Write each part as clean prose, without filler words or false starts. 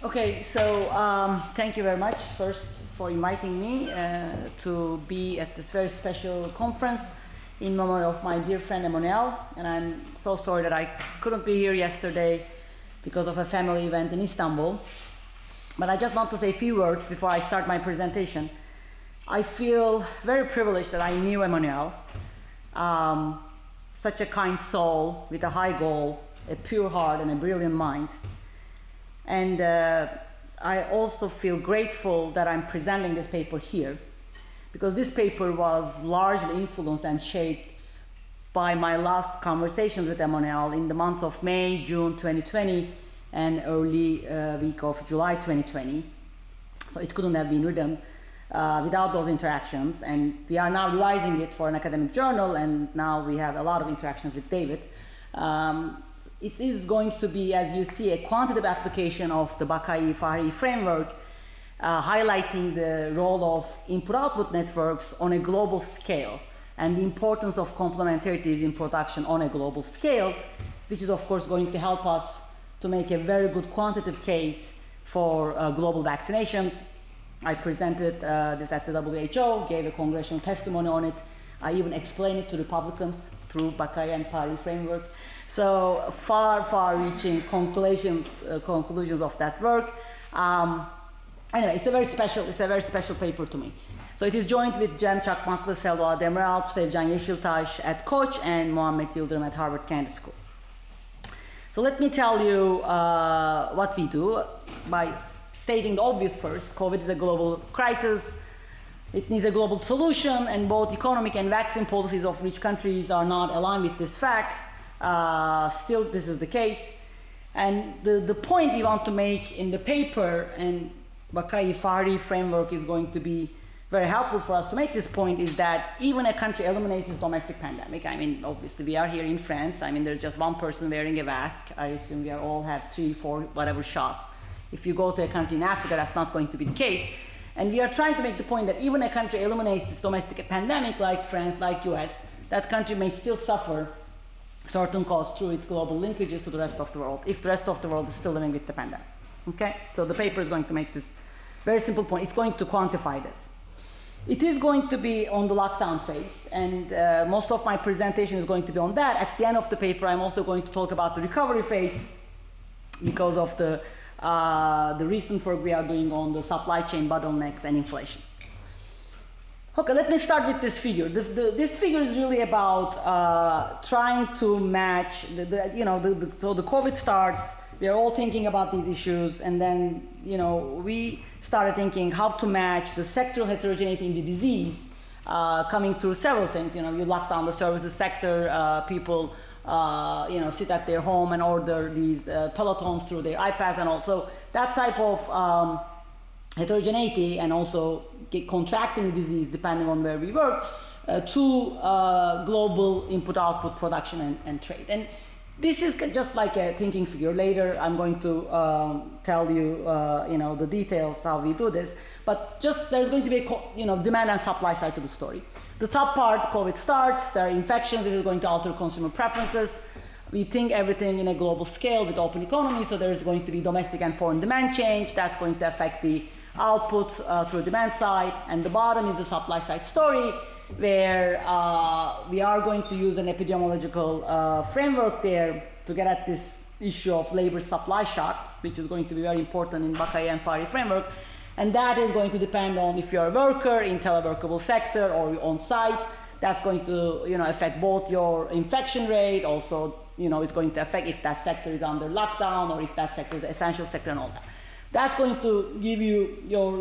Okay, so thank you very much first for inviting me to be at this very special conference in memory of my dear friend Emmanuel. And I'm so sorry that I couldn't be here yesterday because of a family event in Istanbul. But I just want to say a few words before I start my presentation. I feel very privileged that I knew Emmanuel, such a kind soul with a high goal, a pure heart and a brilliant mind. And I also feel grateful that I'm presenting this paper here, because this paper was largely influenced and shaped by my last conversations with Emmanuel in the months of May, June 2020, and early week of July 2020. So it couldn't have been written without those interactions. And we are now revising it for an academic journal, and now we have a lot of interactions with David. It is going to be, as you see, a quantitative application of the Farhi framework, highlighting the role of input-output networks on a global scale and the importance of complementarities in production on a global scale, which is, of course, going to help us to make a very good quantitative case for global vaccinations. I presented this at the WHO, gave a congressional testimony on it. I even explained it to Republicans through Bakay and Farhi framework. So far-reaching conclusions of that work. Anyway, it's a very special paper to me. So it is joined with ÇAkmakli, Selva, Demiralp, Sevcan, YeşIltaş at Koç, and Muhammed, Yildirim at Harvard Kennedy School. So let me tell you what we do by stating the obvious first. COVID is a global crisis. It needs a global solution, and both economic and vaccine policies of rich countries are not aligned with this fact. Still, this is the case. And the point we want to make in the paper, and Farhi framework is going to be very helpful for us to make this point, is that even a country eliminates its domestic pandemic. I mean, obviously, we are here in France. I mean, there's just one person wearing a mask. I assume we all have 3, 4, whatever shots. If you go to a country in Africa, that's not going to be the case. And we are trying to make the point that even a country eliminates this domestic pandemic, like France, like US, that country may still suffer certain costs through its global linkages to the rest of the world, if the rest of the world is still living with the pandemic. Okay? So the paper is going to make this very simple point. It's going to quantify this. It is going to be on the lockdown phase, and most of my presentation is going to be on that. At the end of the paper, I'm also going to talk about the recovery phase because of the recent work we are doing on the supply chain bottlenecks and inflation. Okay, let me start with this figure. This figure is really about trying to match, so the COVID starts, we are all thinking about these issues, and then, we started thinking how to match the sectoral heterogeneity in the disease coming through several things. You lock down the services sector, people sit at their home and order these pelotons through their iPads and all. So that type of heterogeneity, and also contracting the disease depending on where we work, to global input-output production and trade. And this is just like a thinking figure. Later, I'm going to tell you, the details how we do this. But just there's going to be a demand and supply side to the story. The top part, COVID starts, there are infections, this is going to alter consumer preferences. We think everything in a global scale with open economy, so there's going to be domestic and foreign demand change. That's going to affect the output through demand side. And the bottom is the supply side story, where we are going to use an epidemiological framework there to get at this issue of labor supply shock, which is going to be very important in Bakay and Farhi framework. And that is going to depend on if you're a worker in teleworkable sector or on site. That's going to affect both your infection rate, also it's going to affect if that sector is under lockdown or if that sector is an essential sector and all that. That's going to give you your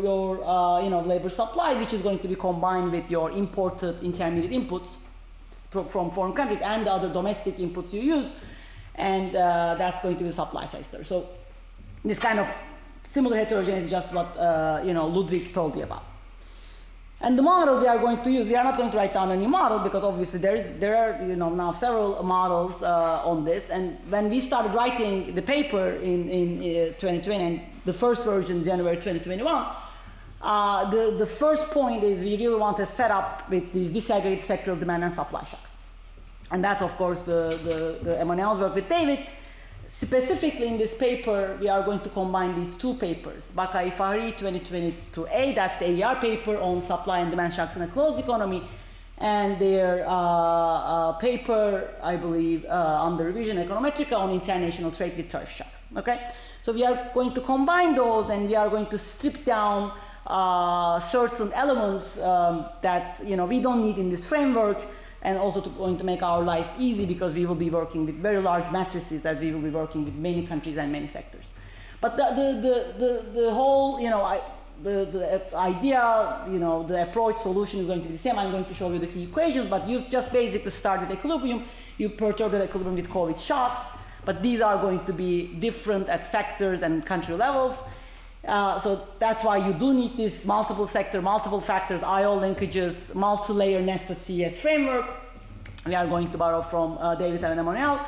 labor supply, which is going to be combined with your imported intermediate inputs from foreign countries and the other domestic inputs you use, and that's going to be the supply side story. So this kind of similar heterogeneity is just what Ludwig told you about. And the model we are going to use, we are not going to write down any model because obviously there are now several models on this. And when we started writing the paper in 2020 and the first version January 2021, the first point is we really want to set up with these disaggregated sectoral demand and supply shocks. And that's of course the Emmanuel's work with David. specifically in this paper, we are going to combine these two papers. Bakai Farhi 2022A, that's the AER paper on supply and demand shocks in a closed economy, and their paper, I believe, under revision Econometrica on international trade with tariff shocks. Okay, so we are going to combine those, and we are going to strip down certain elements that we don't need in this framework, and also going to make our life easy because we will be working with very large matrices, as we will be working with many countries and many sectors. But the whole the idea, the approach solution is going to be the same. I'm going to show you the key equations, but you just basically start with equilibrium. You perturb the equilibrium with COVID shocks, but these are going to be different at sectors and country levels. So that's why you do need this multiple sector, multiple factors, IO linkages, multi-layer nested CES framework. We are going to borrow from David and Emmanuel.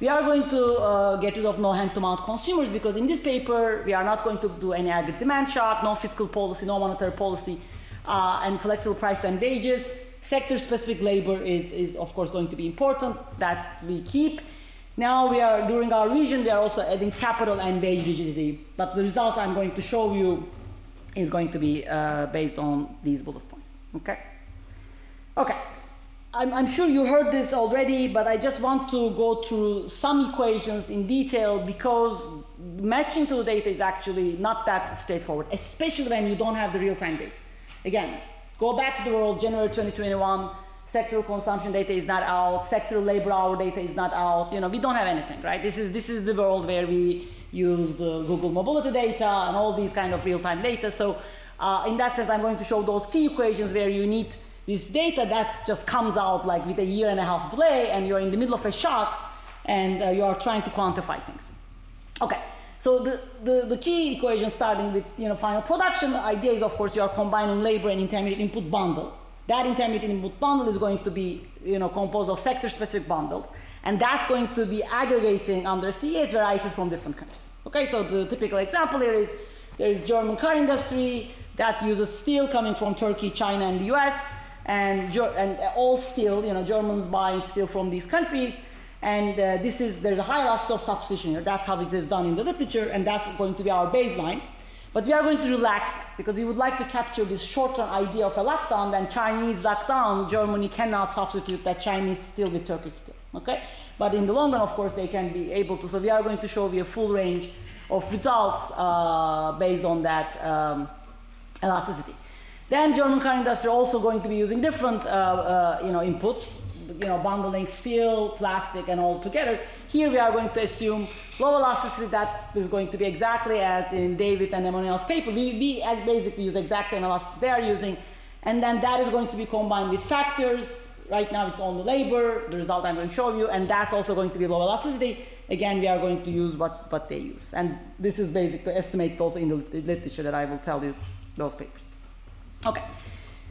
We are going to get rid of no hand-to-mouth consumers, because in this paper, we are not going to do any aggregate demand shock, no fiscal policy, no monetary policy, and flexible price and wages. Sector-specific labor is, of course, going to be important, that we keep. Now we are, during our revision, we are also adding capital and wage rigidity, but the results I'm going to show you is going to be based on these bullet points, okay? Okay. I'm sure you heard this already, but I just want to go through some equations in detail, because matching to the data is actually not that straightforward, especially when you don't have the real-time data. Again, go back to the world, January 2021, sectoral consumption data is not out, sectoral labor hour data is not out, we don't have anything, right? This is the world where we use the Google mobility data and all these kind of real-time data. So in that sense, I'm going to show those key equations where you need this data that just comes out like with a 1.5 years delay, and you're in the middle of a shock, and you are trying to quantify things. Okay, so the key equation starting with final production, the idea is, of course, you are combining labor and intermediate input bundle. That intermediate input bundle is going to be composed of sector-specific bundles, and that's going to be aggregating under CES varieties from different countries. Okay, so the typical example here is there is German car industry that uses steel coming from Turkey, China, and the US. And all steel, Germans buying steel from these countries, and there's a high loss of substitution here. That's how it is done in the literature, and that's going to be our baseline. But we are going to relax that, because we would like to capture this short-term idea of a lockdown. Then Chinese lockdown, Germany cannot substitute that Chinese steel with Turkish steel, okay? But in the long run, of course, they can be able to. So we are going to show you a full range of results based on that elasticity. Then German car industry also going to be using different inputs, bundling steel, plastic, and all together. Here we are going to assume low elasticity. That is going to be exactly as in David and Emmanuel's paper. We basically use the exact same elasticity they are using, and then that is going to be combined with factors. Right now it's only labor, the result I'm going to show you, and that's also going to be low elasticity. Again, we are going to use what they use. And this is basically estimated also in the literature that I will tell you those papers. Okay,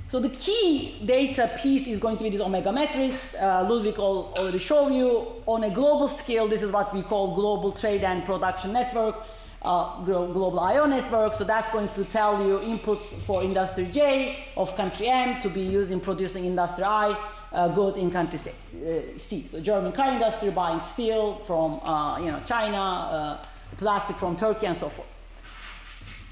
so the key data piece is going to be this omega matrix. Ludwig already showed you. On a global scale, this is what we call global trade and production network, global IO network. So that's going to tell you inputs for industry J of country M to be used in producing industry I good in country C. So German car industry buying steel from China, plastic from Turkey, and so forth.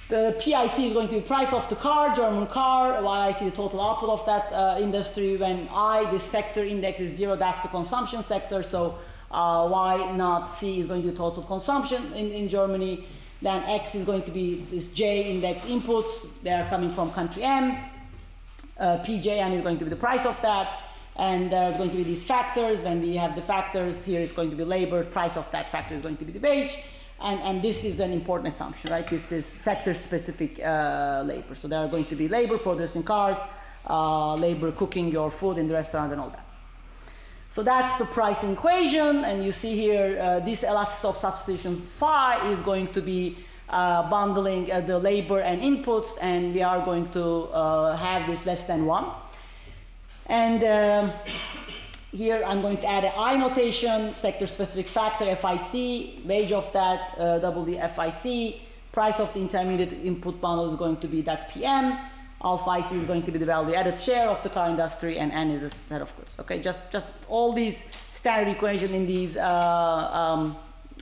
The PIC is going to be price of the car, German car, YIC the total output of that industry. When I, this sector index is 0, that's the consumption sector. So Y naught C is going to be total consumption in Germany. Then X is going to be this J index inputs. They are coming from country M. PJM is going to be the price of that. And there's going to be these factors. When we have the factors, here is going to be labor. Price of that factor is going to be the wage. And this is an important assumption, right? This sector-specific labor. So there are going to be labor producing cars, labor cooking your food in the restaurant, and all that. So that's the pricing equation. And you see here, this elasticity of substitutions phi is going to be bundling the labor and inputs, and we are going to have this less than 1. And here I'm going to add an I notation, sector-specific factor, FIC, wage of that, double the FIC, price of the intermediate input bundle is going to be that PM, alpha IC is going to be the value added share of the car industry, and N is the set of goods. Okay, just all these standard equations in these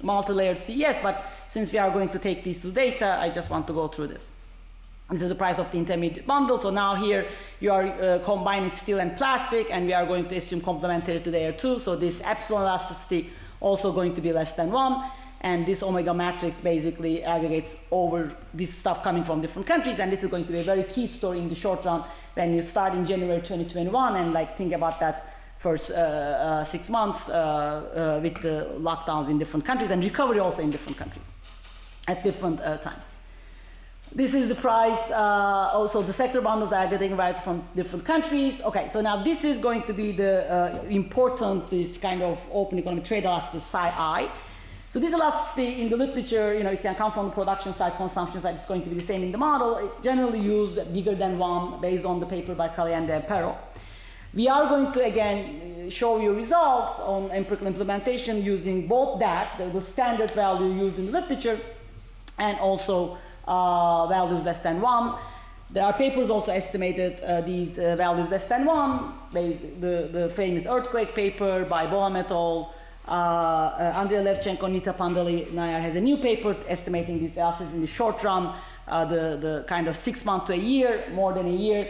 multi-layered CES, but since we are going to take these two data, I just want to go through this. This is the price of the intermediate bundle. So now here you are combining steel and plastic, and we are going to assume complementarity there too. So this epsilon elasticity also going to be less than 1. And this omega matrix basically aggregates over this stuff coming from different countries. And this is going to be a very key story in the short run when you start in January 2021 and like think about that first 6 months with the lockdowns in different countries and recovery also in different countries at different times. This is the price, also the sector bundles aggregating values from different countries. Okay, so now this is going to be the important, this kind of open economic trade elasticity, psi. So this elasticity in the literature, it can come from the production side, consumption side, it's going to be the same in the model. It generally used bigger than 1 based on the paper by Kalemliözcan and Perro. We are going to again show you results on empirical implementation using both that, the standard value used in the literature, and also values less than 1. There are papers also estimated these values less than 1. The famous earthquake paper by Boham et al. Andrei Levchenko, Nita Pandali Nayar has a new paper estimating these elasticity in the short run, the kind of 6 months to a year, more than a year.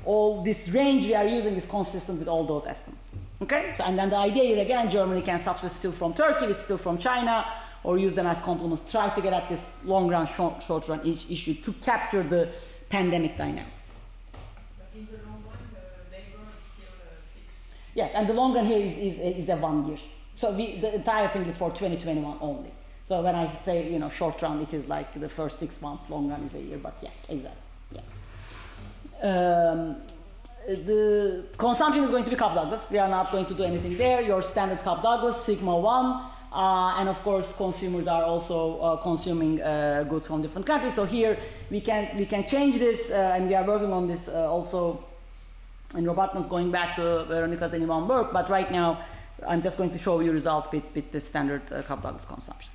All this range we are using is consistent with all those estimates. Okay? So, and then the idea here again, Germany can substitute steel from Turkey with steel from China, or use them as complements, try to get at this long run, short run issue to capture the pandemic dynamics. But in the long run, the labor is still fixed. Yes, and the long run here is a 1 year. So the entire thing is for 2021 only. So when I say, short run, it is like the first 6 months, long run is a year, but yes, exactly, yeah. The consumption is going to be Cobb-Douglas. We are not going to do anything there. Your standard Cobb-Douglas, sigma 1. And of course, consumers are also consuming goods from different countries. So here we can change this, and we are working on this also. And Robertman's going back to Veronica's and Ivan work, but right now I'm just going to show you result with the standard Cobb-Douglas consumption.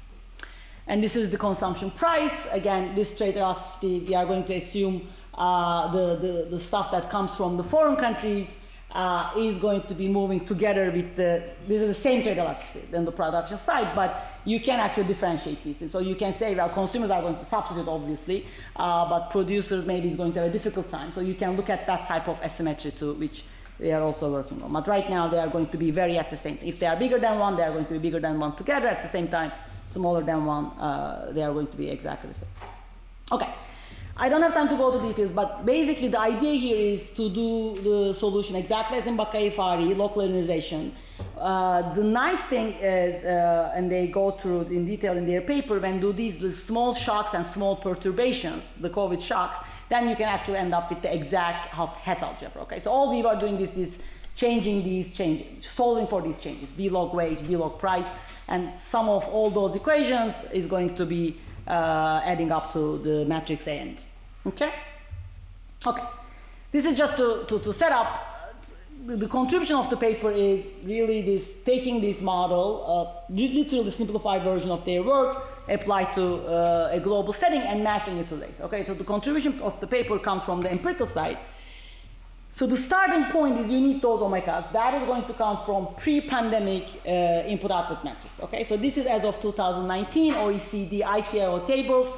And this is the consumption price. Again, this trade elasticity, we are going to assume the stuff that comes from the foreign countries is going to be moving together with this is the same trade elasticity on the production side, but you can actually differentiate these things. So you can say, well, consumers are going to substitute, obviously, but producers maybe is going to have a difficult time. So you can look at that type of asymmetry too, which we are also working on. But right now, they are going to be very at the same. If they are bigger than 1, they are going to be bigger than 1 together. At the same time, smaller than 1, they are going to be exactly the same. Okay. I don't have time to go to details, but basically the idea here is to do the solution exactly as in Bakai Farhi, local organization. The nice thing is, and they go through in detail in their paper, when do the small shocks and small perturbations, the COVID shocks, then you can actually end up with the exact Het algebra. Okay, so all we are doing is changing these changes, solving for these changes, d log wage, d log price, and sum of all those equations is going to be adding up to the matrix A and B. Okay? Okay. This is just to set up. The contribution of the paper is really this taking this model, literally simplified version of their work, applied to a global setting and matching it to data. Okay, so the contribution of the paper comes from the empirical side. So the starting point is you need those omegas. That is going to come from pre-pandemic input-output metrics. Okay, so this is as of 2019 OECD ICIO tables.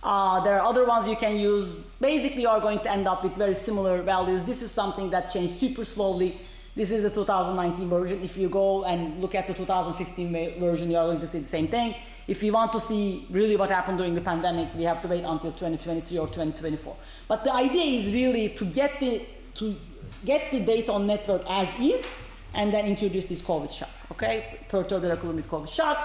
There are other ones you can use. Basically, you are going to end up with very similar values. This is something that changed super slowly. This is the 2019 version. If you go and look at the 2015 version, you are going to see the same thing. If we want to see really what happened during the pandemic, we have to wait until 2023 or 2024. But the idea is really to get the data on network as is, and then introduce this COVID shock, okay? Perturbed equilibrium with COVID shocks.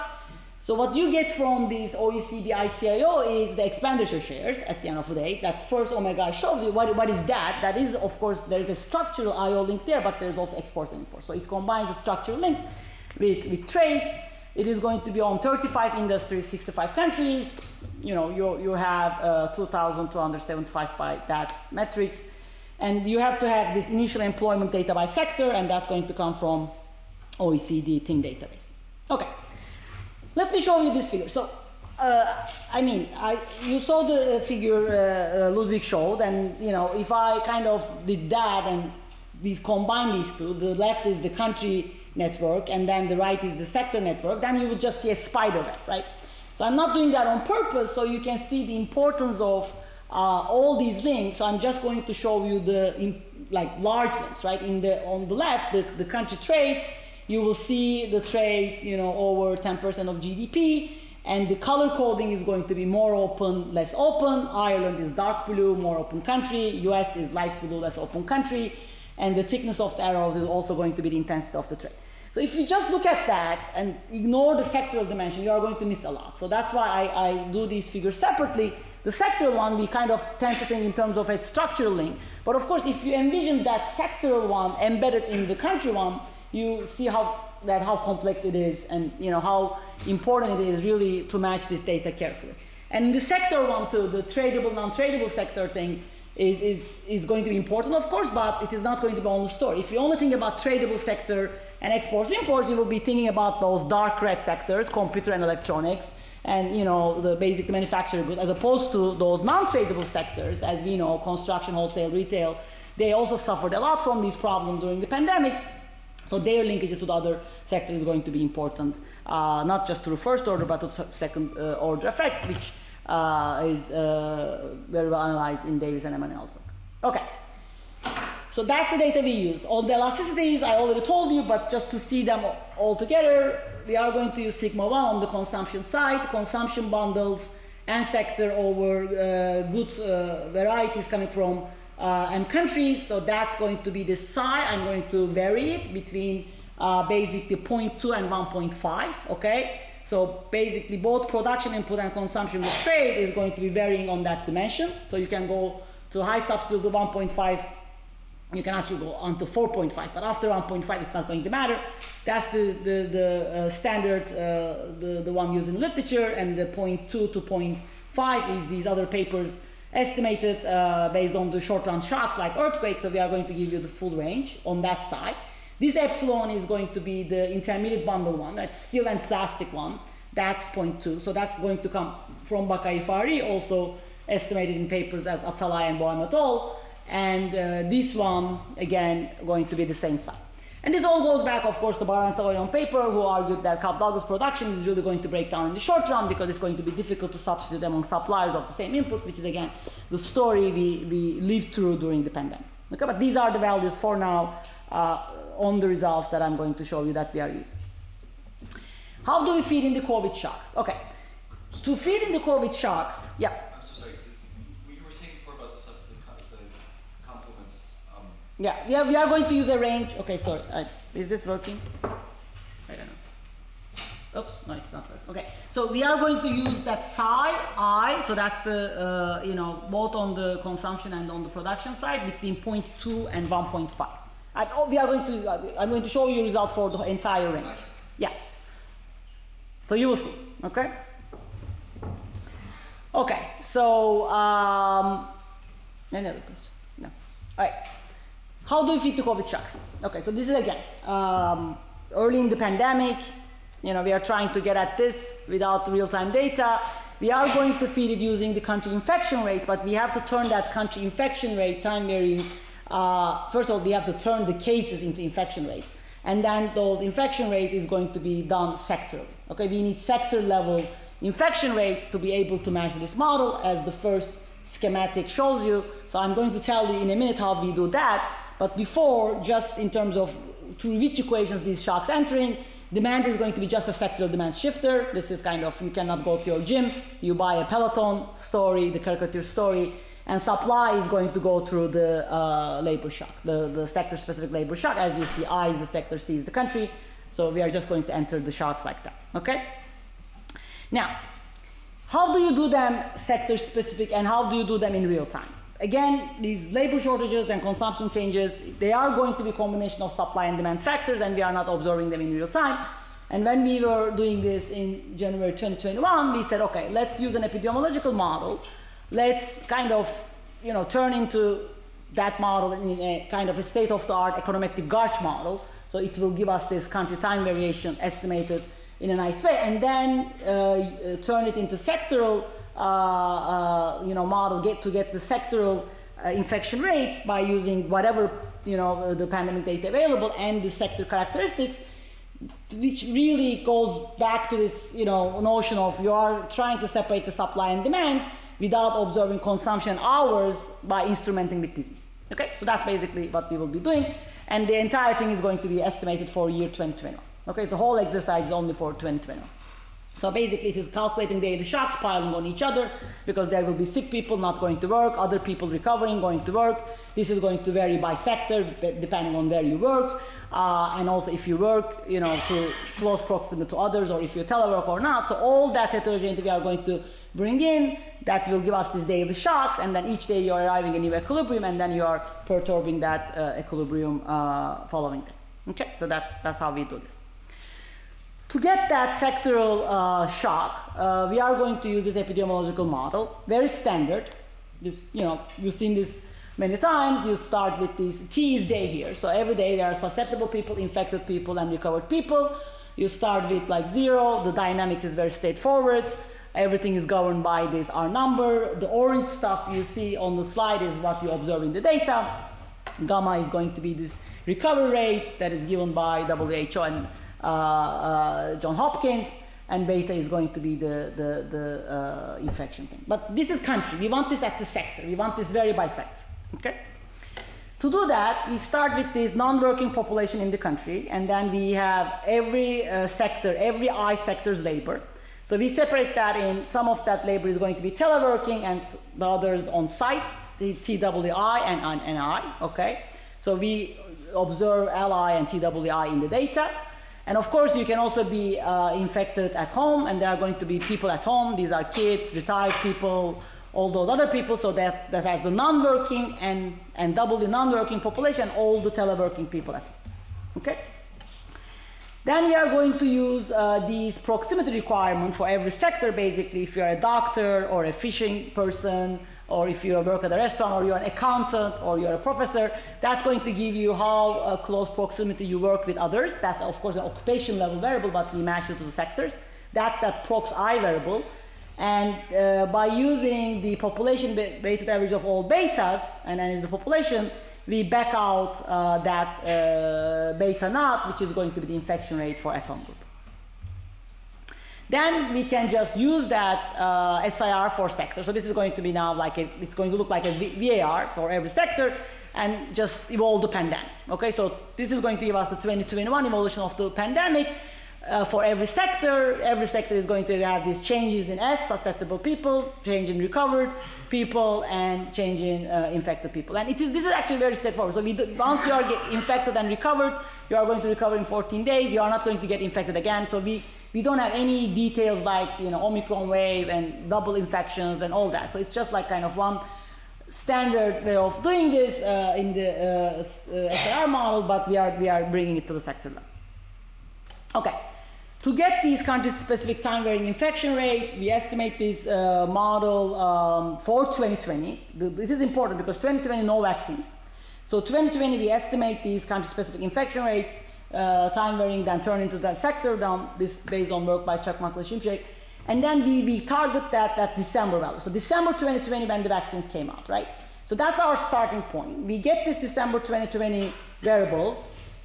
So what you get from this OECD ICIO is the expenditure shares at the end of the day. That first omega I showed you, what is that? That is, of course, there's a structural IO link there, but there's also exports and imports. So it combines the structural links with trade. It is going to be on 35 industries, 65 countries. You have 2,275 by that metrics. And you have to have this initial employment data by sector, and that's going to come from OECD TIM database. Okay. Let me show you this figure. So, you saw the figure Ludwig showed, and if I kind of did that and combine these two, the left is the country network, and then the right is the sector network, then you would just see a spider web, right? So I'm not doing that on purpose, so you can see the importance of all these links. So I'm just going to show you the large links, right? On the left, the country trade, you will see the trade, over 10% of GDP, and the color coding is going to be more open, less open. Ireland is dark blue, more open country. US is light blue, less open country, and the thickness of the arrows is also going to be the intensity of the trade. So if you just look at that and ignore the sectoral dimension, you are going to miss a lot. So that's why I do these figures separately. The sectoral one, we kind of tend to think in terms of a structural link. But of course, if you envision that sectoral one embedded in the country one, you see how complex it is, and how important it is really to match this data carefully. And in the sector one too, the tradable, non-tradable sector thing is going to be important, of course, but it is not going to be on the story. If you only think about tradable sector and exports, imports, you will be thinking about those dark red sectors, computer and electronics, and the basic manufacturing goods, as opposed to those non-tradable sectors, as we know, construction, wholesale, retail. They also suffered a lot from these problems during the pandemic. So their linkages to the other sector is going to be important, not just to the first order, but to second order effects, which is very well analyzed in Davis and Emmanuel's work. Okay, so that's the data we use. On the elasticities, I already told you, but just to see them all together, we are going to use sigma 1 on the consumption side, consumption bundles and sector over good varieties coming from and countries. So that's going to be the psi. I'm going to vary it between basically 0.2 and 1.5, okay? So basically both production input and consumption with trade is going to be varying on that dimension. So you can go to high substitute to 1.5, you can actually go on to 4.5, but after 1.5 it's not going to matter. That's the standard, the one used in literature, and the 0.2 to 0.5 is these other papers estimated based on the short-run shocks like earthquakes. So we are going to give you the full range on that side. This epsilon is going to be the intermediate bundle one, that's steel and plastic one, that's 0.2. So that's going to come from Bakai Farhi, also estimated in papers as Atalay and Bohem et al. And this one, again, going to be the same side. And this all goes back, of course, to Bar and Savoy on paper, who argued that Cobb-Douglas production is really going to break down in the short run because it's going to be difficult to substitute among suppliers of the same inputs, which is, again, the story we lived through during the pandemic. Okay, but these are the values for now on the results that I'm going to show you that we are using. How do we feed in the COVID shocks? Okay, to feed in the COVID shocks, yeah. I'm so sorry. You were saying before about the complements. Yeah, we are going to use a range. Okay, sorry. Is this working? I don't know. Oops, no, it's not working. Okay, so we are going to use that psi I. So that's the both on the consumption and on the production side between 0.2 and 1.5. We are going to. I'm going to show you a result for the entire range. Yeah. So you will see. Okay. Okay. So any other question? No. All right. How do we feed the COVID shocks? Okay. So this is again early in the pandemic. We are trying to get at this without real-time data. We are going to feed it using the country infection rates, but we have to turn that country infection rate time varying. First of all, we have to turn the cases into infection rates. And then those infection rates is going to be done sectorally. Okay, we need sector level infection rates to be able to match this model, as the first schematic shows you. So I'm going to tell you in a minute how we do that. But before, just in terms of through which equations these shocks entering, demand is going to be just a sectoral demand shifter. This is kind of, you cannot go to your gym, you buy a Peloton story, the caricature story, and supply is going to go through the labor shock, the sector-specific labor shock. As you see, I is the sector, C is the country. So we are just going to enter the shocks like that, okay? Now, how do you do them sector-specific and how do you do them in real time? Again, these labor shortages and consumption changes, they are going to be a combination of supply and demand factors, and we are not observing them in real time. And when we were doing this in January 2021, we said, okay, let's use an epidemiological model. Let's kind of, turn into that model in a kind of a state-of-the-art econometric Garch model. So it will give us this country time variation estimated in a nice way, and then turn it into sectoral model to get the sectoral infection rates by using whatever the pandemic data available and the sector characteristics. which really goes back to this, notion of you are trying to separate the supply and demand without observing consumption hours by instrumenting with disease. Okay, so that's basically what we will be doing, and the entire thing is going to be estimated for year 2021. Okay, the whole exercise is only for 2021. So basically it is calculating daily shocks piling on each other, because there will be sick people not going to work, other people recovering, going to work. This is going to vary by sector depending on where you work, and also if you work, to close proximity to others, or if you telework or not. So all that heterogeneity we are going to bring in, that will give us these daily shocks, and then each day you are arriving at a new equilibrium, and then you are perturbing that equilibrium following that. Okay, so that's how we do this. To get that sectoral shock, we are going to use this epidemiological model, very standard. This, you've seen this many times. You start with this T is day here. So every day there are susceptible people, infected people, and recovered people. You start with like 0. The dynamics is very straightforward. Everything is governed by this R number. The orange stuff you see on the slide is what you observe in the data. Gamma is going to be this recovery rate that is given by WHO and John Hopkins, and beta is going to be the infection thing. But this is country. We want this at the sector. We want this vary by sector. Okay. To do that, we start with this non-working population in the country, and then we have every sector, every I sector's labor. So we separate that in. Some of that labor is going to be teleworking, and the others on site, the TWI and NI. Okay. So we observe LI and TWI in the data. And of course, you can also be infected at home, and there are going to be people at home. These are kids, retired people, all those other people. So that has the non-working and double the non-working population, all the teleworking people at home. Okay. Then we are going to use these proximity requirements for every sector. Basically, if you're a doctor or a fishing person, or if you work at a restaurant, or you're an accountant, or you're a professor, that's going to give you how close proximity you work with others. That's, of course, an occupation level variable, but we match it to the sectors. That prox I variable. And by using the population weighted average of all betas, and then is the population, we back out that beta naught, which is going to be the infection rate for at-home group. Then we can just use that SIR for sector. So this is going to be now it's going to look like a VAR for every sector, and just evolve the pandemic. Okay, so this is going to give us the 2021 evolution of the pandemic for every sector. Every sector is going to have these changes in S, susceptible people, change in recovered people, and change in infected people. And this is actually very straightforward. So once you are infected and recovered, you are going to recover in 14 days. You are not going to get infected again. So we don't have any details like Omicron wave and double infections and all that. So it's just like kind of one standard way of doing this in the SIR model, but we are bringing it to the sector level. Okay, to get these country-specific time-varying infection rate, we estimate this model for 2020. This is important because 2020 no vaccines. So 2020 we estimate these country-specific infection rates. Time varying, then turn into that sector, down this based on work by ÇAkmakli, and then we target that December value. So December 2020 when the vaccines came out, right? So that's our starting point. We get this December 2020 variables,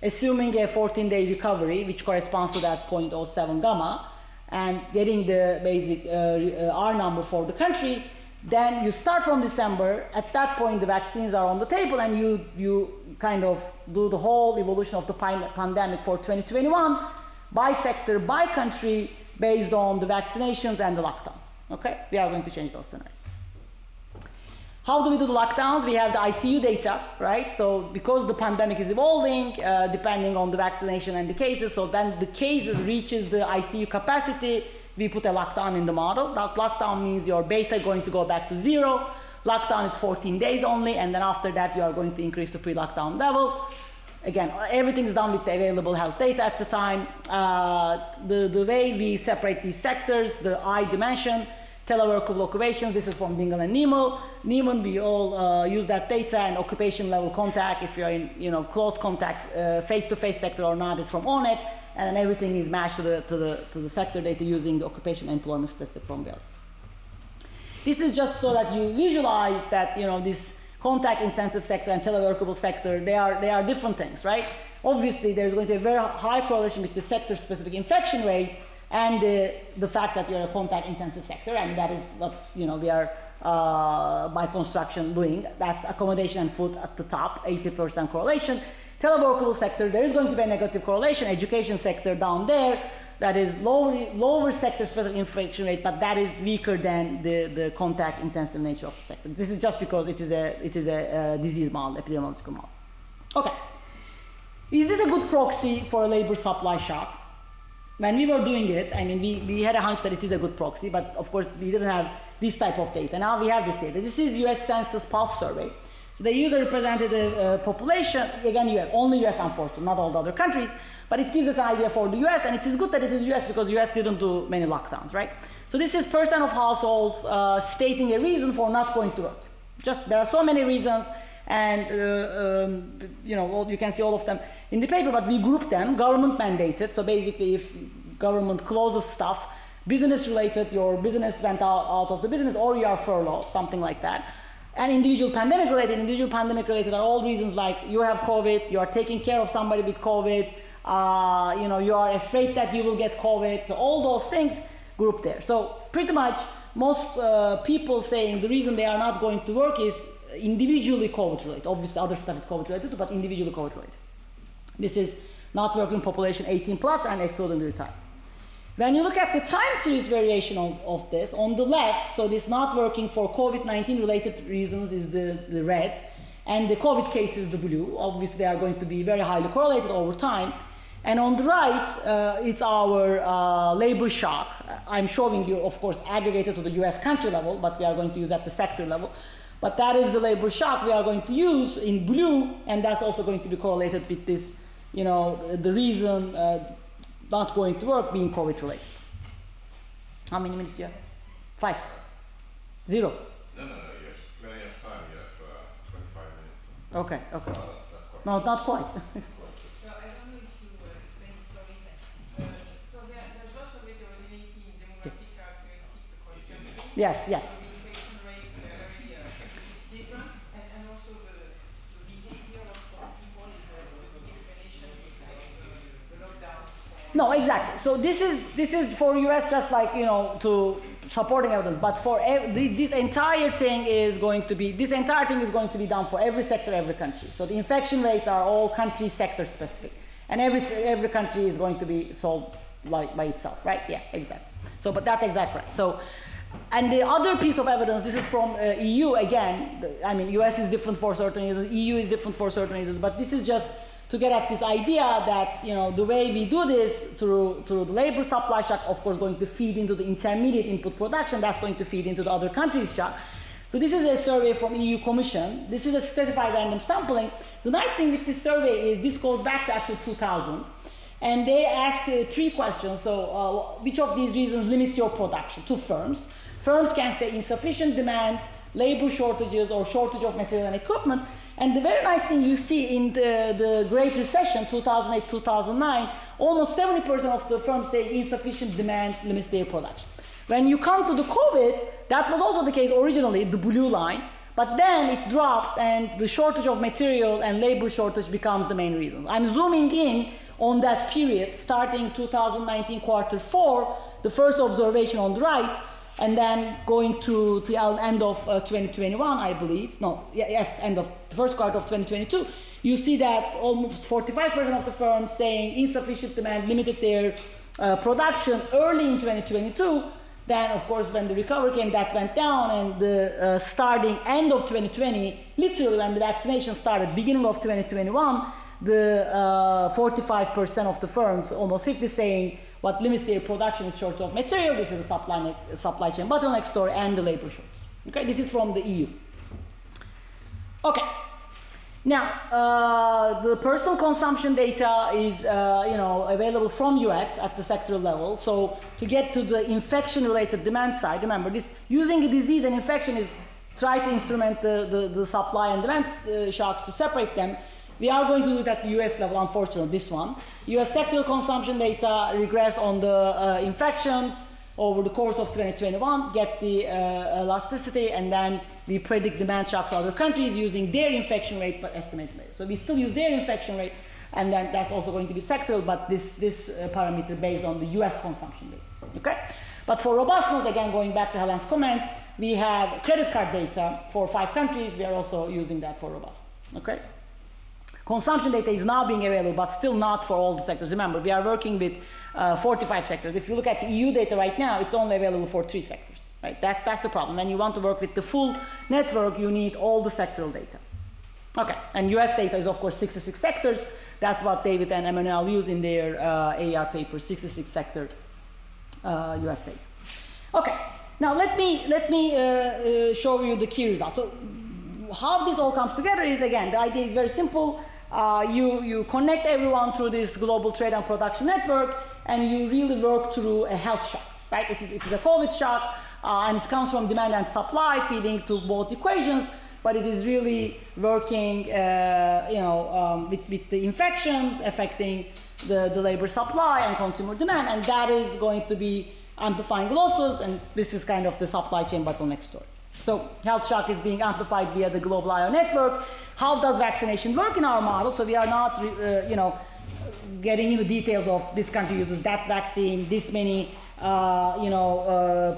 assuming a 14-day recovery, which corresponds to that 0.07 gamma, and getting the basic R number for the country. Then you start from December. At that point, the vaccines are on the table, and you kind of do the whole evolution of the pandemic for 2021 by sector, by country, based on the vaccinations and the lockdowns. Okay, we are going to change those scenarios. How do we do the lockdowns? We have the ICU data, right? So because the pandemic is evolving, depending on the vaccination and the cases, so then the cases reaches the ICU capacity, we put a lockdown in the model. That lockdown means your beta going to go back to 0. Lockdown is 14 days only, and then after that you are going to increase to pre-lockdown level. Again, everything is done with the available health data at the time. The way we separate these sectors, the I dimension, teleworkable occupations, this is from Dingle and Niemann, we all use that data, and occupation level contact, if you're in close contact, face-to-face sector or not, is from ONET, and everything is matched to the sector data using the occupation employment statistic from Wales. This is just so that you visualize that this contact intensive sector and teleworkable sector, they are different things, right? Obviously, there's going to be a very high correlation with the sector-specific infection rate and the fact that you're a contact intensive sector, and that is what we are by construction doing. That's accommodation and food at the top, 80% correlation. Teleworkable sector, there is going to be a negative correlation. Education sector down there, that is lower sector-specific infection rate, but that is weaker than the contact intensive nature of the sector. This is just because it is a disease model, epidemiological model. Okay. Is this a good proxy for a labor supply shock? When we were doing it, I mean, we had a hunch that it is a good proxy, but of course we didn't have this type of data. Now we have this data. This is US Census Pulse Survey. So they use a representative population, again US, only US unfortunately, not all the other countries, but it gives us an idea for the US, and it is good that it is US because US didn't do many lockdowns, right? So this is percent of households stating a reason for not going to work. Just, there are so many reasons, and you can see all of them in the paper, but we grouped them, government mandated, so basically if government closes stuff, business related, your business went out of the business, or you are furloughed, something like that. And individual pandemic related are all reasons like you have COVID, you are taking care of somebody with COVID, you are afraid that you will get COVID, so all those things grouped there. So pretty much most people saying the reason they are not going to work is individually COVID related. Obviously other stuff is COVID related, but individually COVID related. This is not working population 18 plus and extraordinary time. When you look at the time series variation of this, on the left, so this not working for COVID-19 related reasons is the red, and the COVID case is the blue. Obviously, they are going to be very highly correlated over time. And on the right, it's our labor shock. I'm showing you, of course, aggregated to the US country level, but we are going to use at the sector level. But that is the labor shock we are going to use in blue, and that's also going to be correlated with this, the reason not going to work being COVID related. How many minutes do you have? 5? 0? No, you have plenty of time. You have 25 minutes. Okay. No, not quite. So I don't know if you explained it so well. So there's lots of heterogeneity in demographic characteristics across countries. Yes. So the infection rates are very different, and also the behavior of people is the big explanation besides the lockdown. No, exactly. So this is for US just like to supporting evidence, but for this entire thing is going to be done for every sector, every country. So the infection rates are all country sector specific, and every country is going to be solved by itself, right? Yeah, exactly. So, but that's exactly right. So, and the other piece of evidence, this is from EU again. I mean, US is different for certain reasons, EU is different for certain reasons, but this is just to get at this idea that the way we do this through the labor supply shock, of course, going to feed into the intermediate input production. That's going to feed into the other countries' shock. So this is a survey from EU Commission. This is a stratified random sampling. The nice thing with this survey is this goes back to actually 2000, and they ask 3 questions. So which of these reasons limits your production to firms? Firms can say insufficient demand, labor shortages, or shortage of material and equipment. And the very nice thing you see in the Great Recession, 2008-2009, almost 70% of the firms say insufficient demand limits their production. When you come to the COVID, that was also the case originally, the blue line, but then it drops and the shortage of material and labor shortage becomes the main reason. I'm zooming in on that period, starting 2019 Q4, the first observation on the right, and then going to the end of 2021, I believe. End of the first quarter of 2022. You see that almost 45% of the firms saying insufficient demand limited their production early in 2022. Then, of course, when the recovery came, that went down, and the starting end of 2020, literally when the vaccination started, beginning of 2021, the 45% of the firms, almost 50, saying what limits their production is shortage of material. This is the supply chain bottleneck story and the labor shortage. Okay, this is from the EU. Okay, now the personal consumption data is available from US at the sectoral level. So to get to the infection-related demand side, remember this using a disease and infection is try to instrument the supply and demand shocks to separate them. We are going to do it at the US level, unfortunately, this one. US sectoral consumption data regress on the infections over the course of 2021, get the elasticity, and then we predict demand shocks to other countries using their infection rate but estimated later. So we still use their infection rate, and then that's also going to be sectoral, but this parameter based on the US consumption rate, okay? But for robustness, again, going back to Helen's comment, we have credit card data for 5 countries. We are also using that for robustness, okay? Consumption data is now being available, but still not for all the sectors. Remember, we are working with 45 sectors. If you look at the EU data right now, it's only available for 3 sectors, right? That's the problem. When you want to work with the full network, you need all the sectoral data. Okay, and US data is, of course, 66 sectors. That's what David and Emmanuel use in their AR paper, 66 sector US data. Okay, now let me show you the key results. So how this all comes together is, again, the idea is very simple. You connect everyone through this global trade and production network, and you really work through a health shock, right? It is a COVID shock, and it comes from demand and supply feeding to both equations, but it is really working, with the infections affecting the labor supply and consumer demand, and that is going to be amplifying losses, and this is kind of the supply chain bottleneck story. So health shock is being amplified via the global IO network. How does vaccination work in our model? So we are not, getting into details of this country uses that vaccine, this many,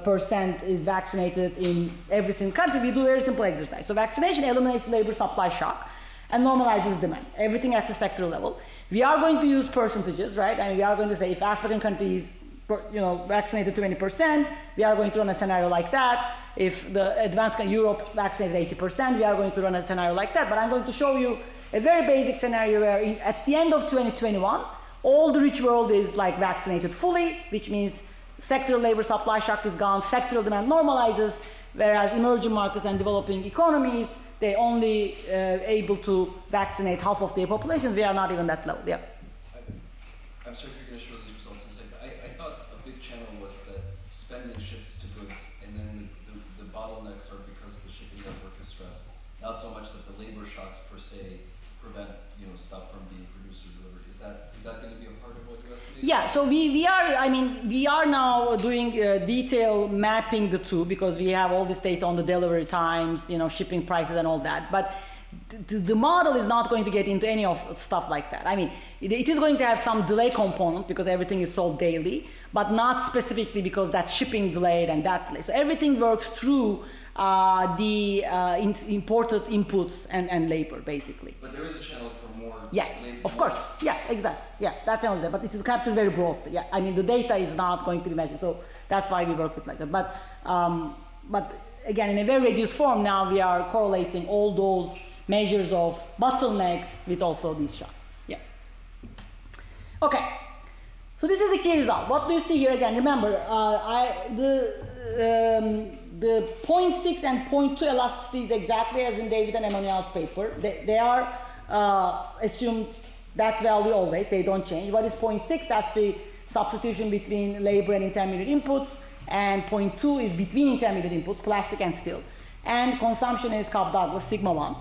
percent is vaccinated in every single country. We do a very simple exercise. So vaccination eliminates labor supply shock and normalizes demand, everything at the sector level. We are going to use percentages, right? I mean, we are going to say if African countries, vaccinated 20%, we are going to run a scenario like that. If the advanced Europe vaccinated 80%, we are going to run a scenario like that. But I'm going to show you a very basic scenario where at the end of 2021, all the rich world is like vaccinated fully, which means sectoral labor supply shock is gone, sectoral demand normalizes, whereas emerging markets and developing economies, they only able to vaccinate half of their populations. We are not even that low. Yeah. I'm sorry if you're going to show these results in a second. I thought a big channel was that spending shifts to goods, and then the bottlenecks are because the shipping network is stressed. Not so much that the labor shocks per se prevent stuff from being produced or delivered. Is that going to be a part of what you estimate? Yeah. So we are now doing detail mapping the two because we have all this data on the delivery times, shipping prices and all that. But the model is not going to get into any of stuff like that. I mean, it is going to have some delay component because everything is sold daily, but not specifically because that's shipping delayed and that delay. So everything works through the imported inputs and labor, basically. But there is a channel for more. Yes, of course. Yes, exactly. Yeah, that channel is there, but it is captured very broadly. Yeah, I mean, the data is not going to be measured, so that's why we work with like that. But again, in a very reduced form, now we are correlating all those measures of bottlenecks with also these shocks. Yeah. Okay. So this is the key result. What do you see here again? Remember, the 0.6 and 0.2 elasticity is exactly as in David and Emmanuel's paper. They are assumed that value always. They don't change. What is 0.6? That's the substitution between labor and intermediate inputs. And 0.2 is between intermediate inputs, plastic and steel. And consumption is Cobb-Douglas, sigma 1.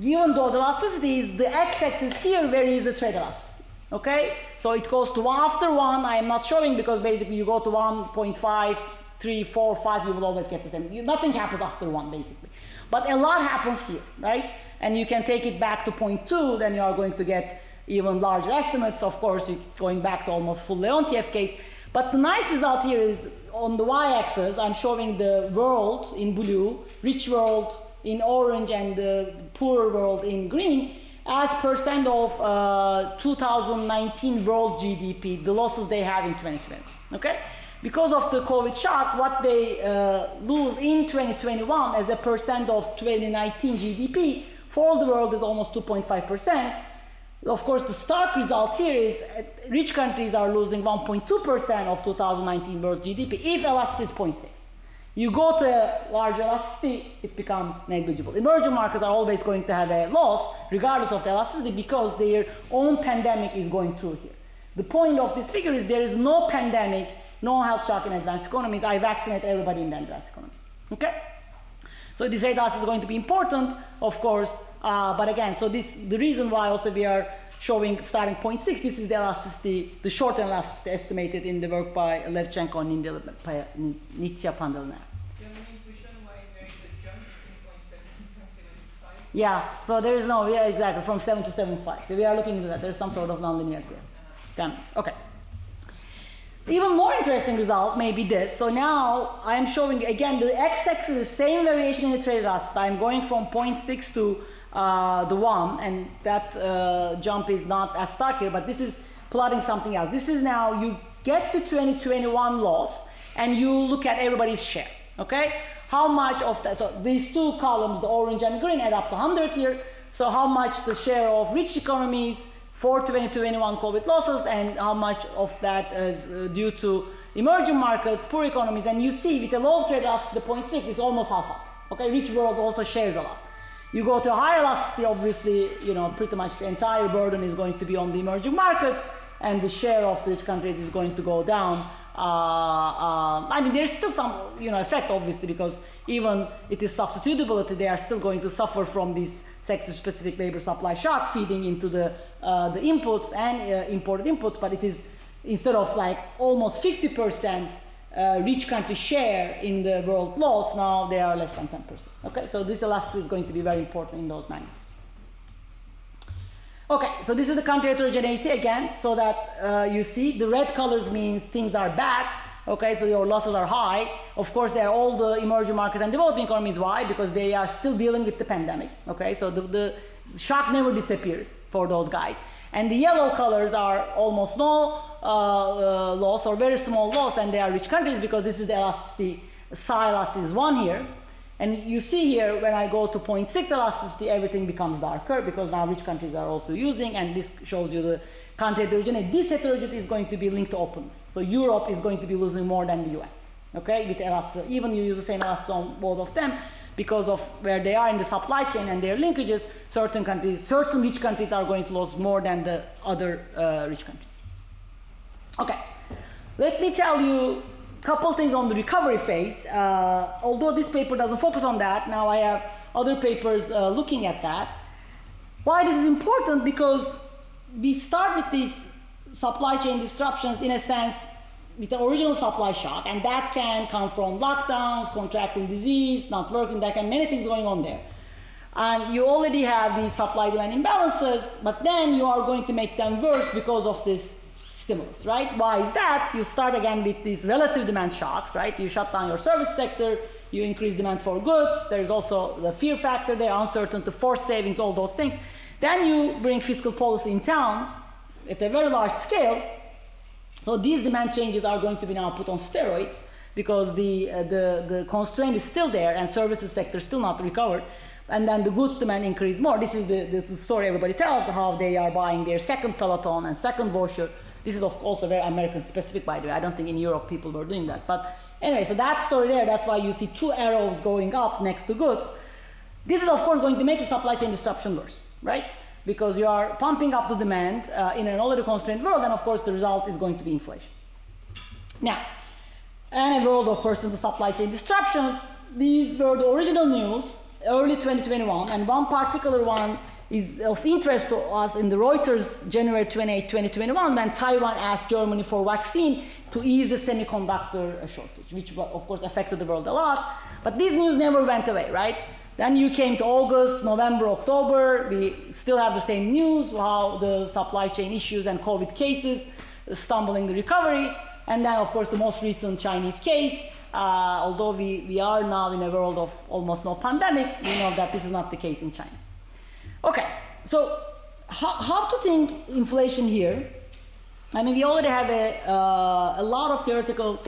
Given those elasticities, the x-axis here varies the trade elasticity, okay? So it goes to 1 after 1, I am not showing because basically you go to 1.5, 3, 4, 5, you will always get the same. Nothing happens after 1, basically. But a lot happens here, right? And you can take it back to 0.2, then you are going to get even larger estimates. Of course, you're going back to almost full Leontief case. But the nice result here is on the y-axis, I'm showing the world in blue, rich world in orange, and the poor world in green, as percent of 2019 world GDP, the losses they have in 2020, okay? Because of the COVID shock, what they lose in 2021 as a percent of 2019 GDP for the world is almost 2.5%. Of course, the stark result here is rich countries are losing 1.2% of 2019 world GDP if elasticity is 0.6. You go to a large elasticity, it becomes negligible. Emerging markets are always going to have a loss regardless of the elasticity because their own pandemic is going through here. The point of this figure is there is no pandemic, no health shock in advanced economies. I vaccinate everybody in the advanced economies. Okay? So this rate elasticity is going to be important, of course, but again, so the reason why also we are showing starting 0.6, this is the elasticity, the short elasticity estimated in the work by Levchenko and Nitya Pandalner. Do you have any intuition why there is a jump in Yeah, so there is no, yeah, exactly, from 7 to 7.5. So we are looking into that. There's some sort of nonlinearity there. 10 minutes, okay. Even more interesting result may be this. So now I am showing, again, the x-axis is the same variation in the trade elasticity. I'm going from 0.6 to the 1, and that jump is not as stark here, but this is plotting something else. This is now, you get to 2021 loss, and you look at everybody's share, okay? How much of that, so these two columns, the orange and green, add up to 100 here. So how much the share of rich economies for 2021 COVID losses, and how much of that is due to emerging markets, poor economies, and you see with the low trade elasticity, the 0.6 is almost half. Okay, rich world also shares a lot. You go to a higher elasticity, obviously, you know, pretty much the entire burden is going to be on the emerging markets, and the share of the rich countries is going to go down. I mean, there's still some, you know, effect, obviously, because even it is substitutability, they are still going to suffer from this sector-specific labor supply shock feeding into the inputs and imported inputs. But it is, instead of like almost 50% rich country share in the world loss, now they are less than 10%. Okay, so this elasticity is going to be very important in those magnitudes. Okay, so this is the country heterogeneity again, so that you see the red colors means things are bad. Okay, so your losses are high. Of course, they are all the emerging markets and developing economies. Why? Because they are still dealing with the pandemic. Okay, so the shock never disappears for those guys. And the yellow colors are almost no loss or very small loss, and they are rich countries because this is the elasticity, psi elasticity is 1 here. And you see here, when I go to 0.6 elasticity, everything becomes darker because now rich countries are also using, and this shows you the country heterogeneity. This heterogeneity is going to be linked to openness. So Europe is going to be losing more than the US, okay, with elasticity. Even you use the same elasticity on both of them, because of where they are in the supply chain and their linkages, certain countries, certain rich countries are going to lose more than the other rich countries. Okay, let me tell you couple things on the recovery phase. Although this paper doesn't focus on that, now I have other papers looking at that. Why this is important? Because we start with these supply chain disruptions in a sense with the original supply shock, and that can come from lockdowns, contracting disease, not working, there can be many things going on there. And you already have these supply-demand imbalances, but then you are going to make them worse because of this stimulus, right? Why is that? You start again with these relative demand shocks, right? You shut down your service sector, you increase demand for goods, there's also the fear factor there, uncertainty, forced savings, all those things. Then you bring fiscal policy in town at a very large scale. So these demand changes are going to be now put on steroids because the constraint is still there and services sector is still not recovered. And then the goods demand increase more. This is the story everybody tells, how they are buying their second Peloton and second voucher. This is also very American specific, by the way. I don't think in Europe people were doing that. But anyway, so that story there, that's why you see two arrows going up next to goods. This is, of course, going to make the supply chain disruption worse, right? Because you are pumping up the demand in an already constrained world, and of course the result is going to be inflation. Now, in a world of persistent supply chain disruptions, these were the original news, early 2021, and one particular one is of interest to us in the Reuters January 28, 2021, when Taiwan asked Germany for vaccine to ease the semiconductor shortage, which of course affected the world a lot. But this news never went away, right? Then you came to August, November, October, we still have the same news, how the supply chain issues and COVID cases stumbling the recovery. And then of course the most recent Chinese case, although we are now in a world of almost no pandemic, we know that this is not the case in China. Okay, so how to think inflation here? I mean, we already have a lot of theoretical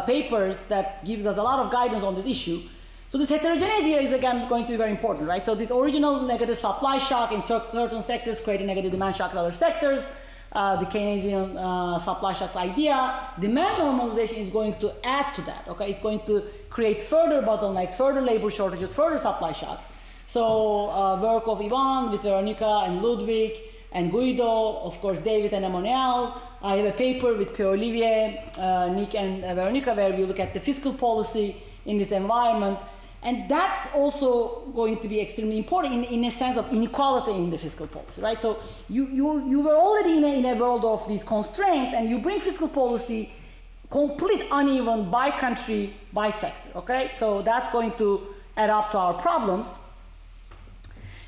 papers that gives us a lot of guidance on this issue. So this heterogeneity here is again going to be very important, right? So this original negative supply shock in certain sectors creating negative demand shock in other sectors. The Keynesian supply shocks idea, demand normalization is going to add to that, okay? It's going to create further bottlenecks, further labor shortages, further supply shocks. So work of Ivan with Veronica and Ludwig and Guido, of course David and Emmanuel. I have a paper with Pierre-Olivier, Nick and Veronica where we look at the fiscal policy in this environment. And that's also going to be extremely important in a sense of inequality in the fiscal policy, right? So you were already in a world of these constraints, and you bring fiscal policy complete uneven by country, by sector, okay? So that's going to add up to our problems.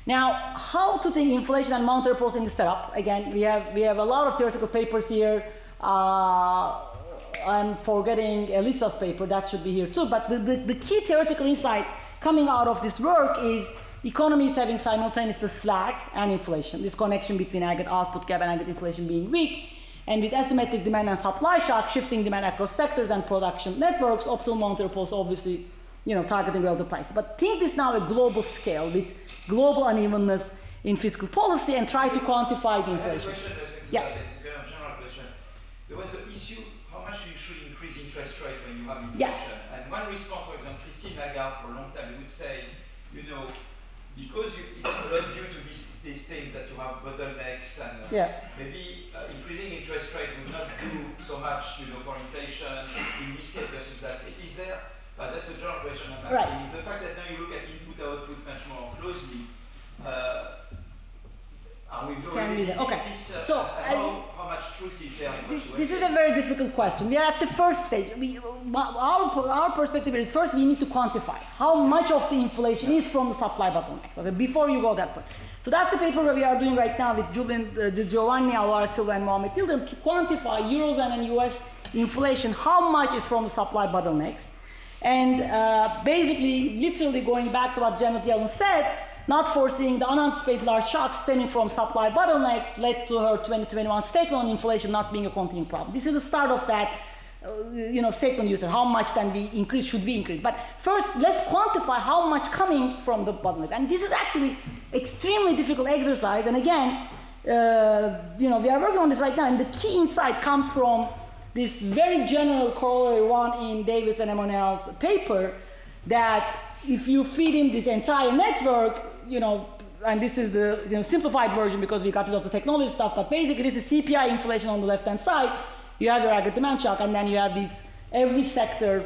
Now, how to think inflation and monetary policy in this setup? Again, we have a lot of theoretical papers here. I'm forgetting Elisa's paper, that should be here too. But the key theoretical insight coming out of this work is economies having simultaneously slack and inflation. This connection between aggregate output gap and aggregate inflation being weak. And with asymmetric demand and supply shock, shifting demand across sectors and production networks, optimal monetary policy obviously, targeting relative prices. But think this now at global scale with global unevenness in fiscal policy and try to quantify the inflation. Yeah. It's a very general question. There was an issue, how much you should increase interest rate when you have inflation? Yeah. And one response, for example, Christine Lagarde for a long time would say, because it's a lot due to these things that you have bottlenecks and maybe increasing interest rate would not do so much, for inflation in this case versus that. Is there? That's a general question I'm asking. Right. Is the fact that now you look at input output much more closely. How much truth is there in what you this is a very difficult question. We are at the first stage. Our perspective is first we need to quantify how much of the inflation is from the supply bottlenecks. Okay, before you go that point. So that's the paper that we are doing right now with Giovanni, Silva, and Muhammed Yildirim to quantify Eurozone and US inflation, how much is from the supply bottlenecks. And basically, literally going back to what Janet Yellen said, not foreseeing the unanticipated large shocks stemming from supply bottlenecks led to her 2021 statement on inflation not being a continuing problem. This is the start of that statement you said, how much then we increase, should we increase? But first, let's quantify how much coming from the bottleneck. And this is actually extremely difficult exercise. And again, we are working on this right now, and the key insight comes from this very general corollary one in Davis and Emmanuel's paper, that if you feed him this entire network, and this is the simplified version because we got rid of the technology stuff, but basically this is CPI inflation on the left-hand side, you have your aggregate demand shock, and then you have these, every sector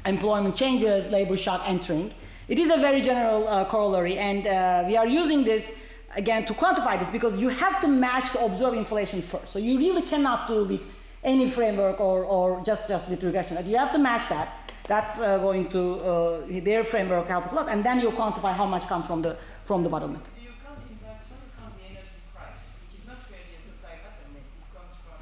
employment changes, labor shock entering. It is a very general corollary, and we are using this, again, to quantify this because you have to match the observed inflation first. So you really cannot do with any framework or just with regression. You have to match that. That's going to, their framework helps a lot, and then you quantify how much comes from the bottleneck. Do you count in that, how do you count the energy price, which is not really a supply bottleneck, it comes from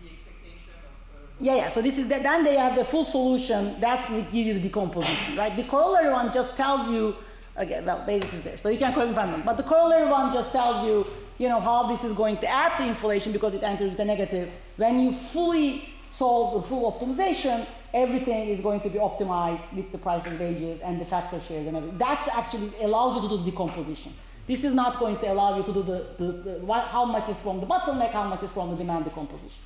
the expectation of... Yeah, so this is, then they have the full solution, that's what gives you the decomposition, right? The corollary one just tells you, again, well, David is there, so you can correct me if I'm wrong, but the corollary one just tells you, how this is going to add to inflation because it enters with a negative. When you fully solve the full optimization, everything is going to be optimized with the price of wages and the factor shares and everything. That actually allows you to do the decomposition. This is not going to allow you to do how much is from the bottleneck, how much is from the demand decomposition.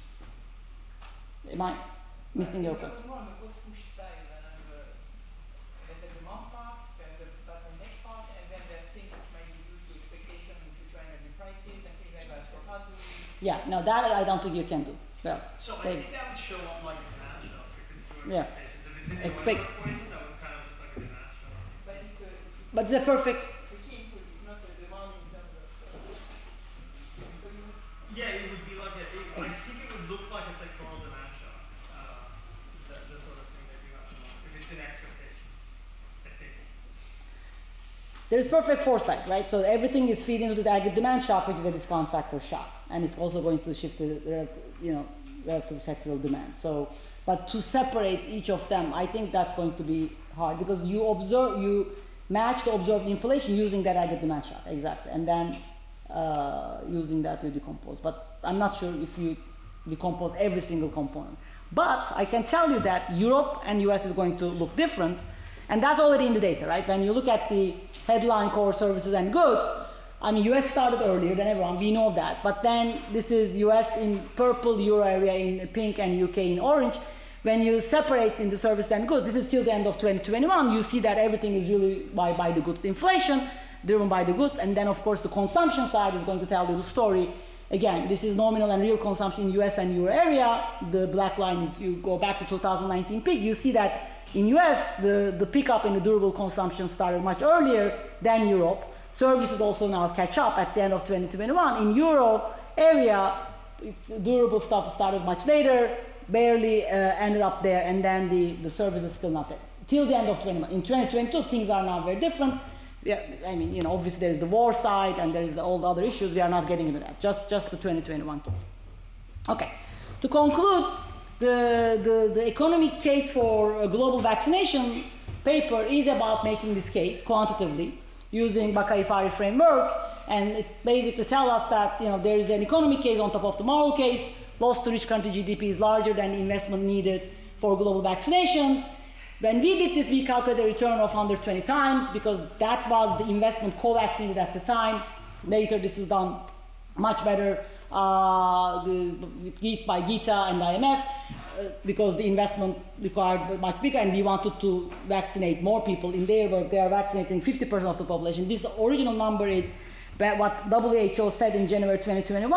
Am I missing your question? More on the cost-push side, there's a demand part, there's the bottleneck part, and then there's things which might be due to expectation if you try and prices and things like that. So how do we... Yeah, no, that I don't think you can do. Well, so I think that would show up like a demand shock for consumer yeah. If it's in the order point, that was kind of just like a demand shock. But it's a perfect... It's a key input, it's not a demand in terms of... So you would... Yeah, it would be like I think it would look like a sectoral demand shock, the sort of thing that you have to know, if it's in expectations, I think. There's perfect foresight, right? So everything is feeding into this aggregate demand shock, which is a discount factor shock. And it's also going to shift to, relative sectoral demand. So, but to separate each of them, I think that's going to be hard because you match the observed inflation using that aggregate demand shock, exactly. And then using that to decompose. But I'm not sure if you decompose every single component. But I can tell you that Europe and US is going to look different. And that's already in the data, right? When you look at the headline core services and goods, I mean, US started earlier than everyone, we know that. But then this is US in purple, Euro area in pink, and UK in orange. When you separate in the services and goods, this is till the end of 2021, you see that everything is really by the goods inflation, driven by the goods. And then, of course, the consumption side is going to tell you the story. Again, this is nominal and real consumption in US and Euro area. The black line is, you go back to 2019 peak, you see that in US, the pickup in the durable consumption started much earlier than Europe. Services also now catch up at the end of 2021. In Euro area, durable stuff started much later, barely ended up there, and then the services still not there. Till the end of 2021. In 2022, things are now very different. Yeah, I mean, you know, obviously there is the war side and there is all the other issues. We are not getting into that. Just the 2021 case. Okay. To conclude, the economic case for a global vaccination paper is about making this case quantitatively using Bakay-Farhi framework, and it basically tells us that, you know, there is an economic case on top of the moral case. Loss to rich country GDP is larger than the investment needed for global vaccinations. When we did this, we calculated a return of 120 times because that was the investment COVAX needed at the time. Later, this is done much better by GITA and IMF because the investment required much bigger, and we wanted to vaccinate more people. In their work, they are vaccinating 50% of the population. This original number is what WHO said in January 2021,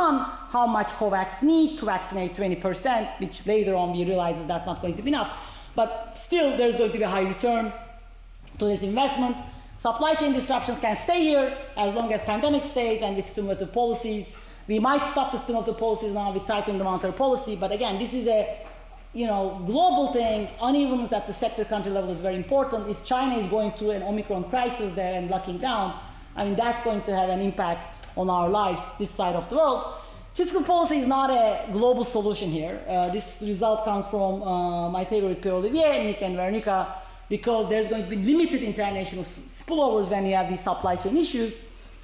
how much COVAX need to vaccinate 20%, which later on we realized that's not going to be enough. But still, there's going to be a high return to this investment. Supply chain disruptions can stay here as long as pandemic stays and with stimulative policies. We might stop the stimulative policies now with tightening the monetary policy, but again, this is a global thing. Unevenness at the sector country level is very important. If China is going through an Omicron crisis there and locking down, I mean, that's going to have an impact on our lives this side of the world. Fiscal policy is not a global solution here. This result comes from my paper with Pierre-Olivier, Nick and Veronica, because there's going to be limited international spillovers when you have these supply chain issues.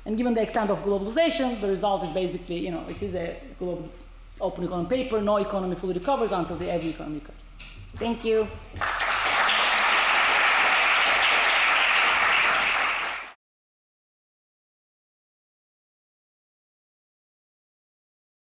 And given the extent of globalization, the result is basically, it is a global open economy paper. No economy fully recovers until every economy recovers. Thank you.